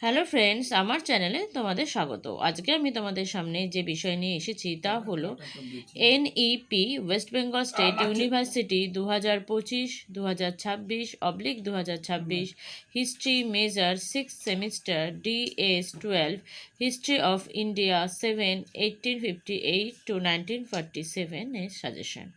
Hello friends, আমার চ্যানেলে তোমাদের স্বাগত। আজকে আমি তোমাদের সামনে যে বিষয় নিয়ে এসেছি তা হলো NEP West Bengal state university 2025-2026/2026 history major 6th semester DS12 history of India 7 1858 to 1947 এর সাজেশন।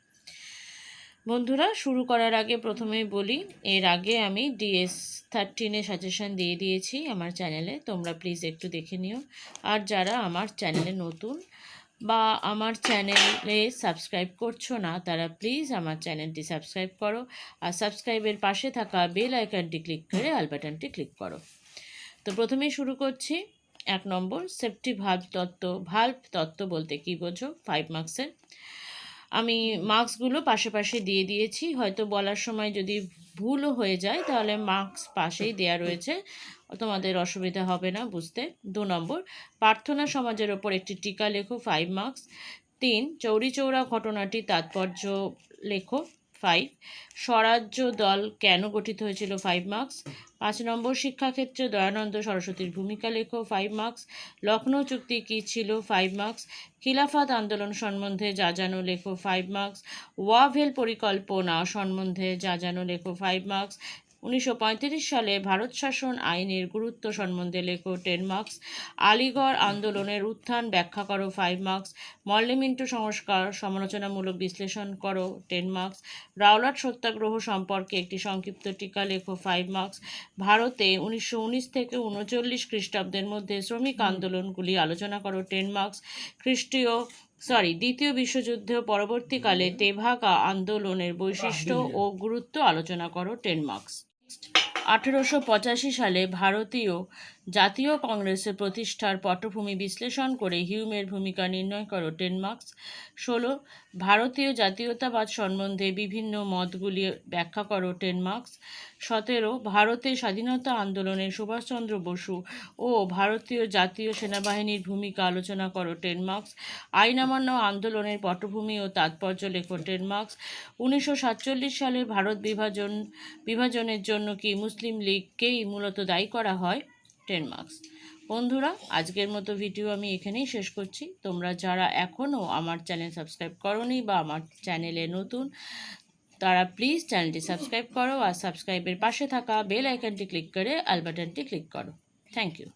বন্ধুরা, শুরু করার আগে প্রথমেই বলি, এর আগে আমি DS13 সাজেশন দিয়ে দিয়েছি আমার চ্যানেলে, তোমরা প্লিজ একটু দেখে নিও। আর যারা আমার চ্যানেলে নতুন বা আমার চ্যানেলে সাবস্ক্রাইব করছো না, তারা প্লিজ আমার চ্যানেলটি সাবস্ক্রাইব করো আর সাবস্ক্রাইবের পাশে থাকা বেল আইকনটি ক্লিক করে অল বাটনটি ক্লিক করো। তো প্রথমেই শুরু করছি। 1 নম্বর, সেফটি ভাল্ব তত্ত্ব বলতে কী বোঝো, 5 মার্কসের। আমি মার্কসগুলো পাশে পাশে দিয়ে দিয়েছি, হয়তো বলার সময় যদি ভুলও হয়ে যায় তাহলে মার্কস পাশেই দেয়া রয়েছে, তোমাদের অসুবিধা হবে না বুঝতে। 2 নম্বর, প্রার্থনা সমাজের ওপর একটি টিকা লেখো, 5 মার্কস। 3, চৌরিচৌরা ঘটনাটি তাৎপর্য লেখো, 5। স্বরাজ্য দল কেন গঠিত হয়েছিল, 5 মার্কস। 5 নম্বর, শিক্ষাক্ষেত্রে দয়ানন্দ সরস্বতীর ভূমিকা লেখো, 5 মার্কস। লখনৌ চুক্তি কী ছিল, 5 মার্কস। খিলাফত আন্দোলন সম্বন্ধে যা জানো লেখো, 5 মার্কস। ওয়াভেল পরিকল্পনা সম্বন্ধে যা জানো লেখো, 5 মার্কস। 1935 সালে ভারত শাসন আইনের গুরুত্ব সম্বন্ধে লেখো, 10 মার্কস। আলিগড় আন্দোলনের উত্থান ব্যাখ্যা করো, 5 মার্কস। মল্লিমিন্টু সংস্কার সমালোচনামূলক বিশ্লেষণ করো, 10 মার্কস। রাওলাট সত্যাগ্রহ সম্পর্কে একটি সংক্ষিপ্ত টিকা লেখো, 5 মার্কস। ভারতে 1919 থেকে 1939 খ্রিস্টাব্দের মধ্যে শ্রমিক আন্দোলনগুলি আলোচনা করো, 10 মার্কস। দ্বিতীয় বিশ্বযুদ্ধ পরবর্তীকালে তেভাগা আন্দোলনের বৈশিষ্ট্য ও গুরুত্ব আলোচনা করো, 10 মার্কস। 1885 সালে ভারতীয় জাতীয় কংগ্রেসের প্রতিষ্ঠার পটভূমি বিশ্লেষণ করে হিউমের ভূমিকা নির্ণয় করো, 10 মার্কস। 16, ভারতীয় জাতীয়তাবাদ সম্বন্ধে বিভিন্ন মতগুলি ব্যাখ্যা করো, 10 মার্কস। 17, ভারতের স্বাধীনতা আন্দোলনে সুভাষচন্দ্র বসু ও ভারতীয় জাতীয় সেনাবাহিনীর ভূমিকা আলোচনা করো, 10 মার্কস। আইন অমান্য আন্দোলনের পটভূমি ও তাৎপর্য লেখো, 10 মার্কস। 1947 সালের ভারত বিভাজনের জন্য কি মুসলিম লীগকেই মূলত দায়ী করা হয়, 10 মার্কস। বন্ধুরা, আজকের মতো ভিডিও আমি এখানেই শেষ করছি। তোমরা যারা এখনও আমার চ্যানেল সাবস্ক্রাইব করোনি বা আমার চ্যানেলে নতুন, তারা প্লিজ চ্যানেলটি সাবস্ক্রাইব করো আর সাবস্ক্রাইবের পাশে থাকা বেল আইকনটি ক্লিক করে অল বাটনটি ক্লিক করো। Thank you.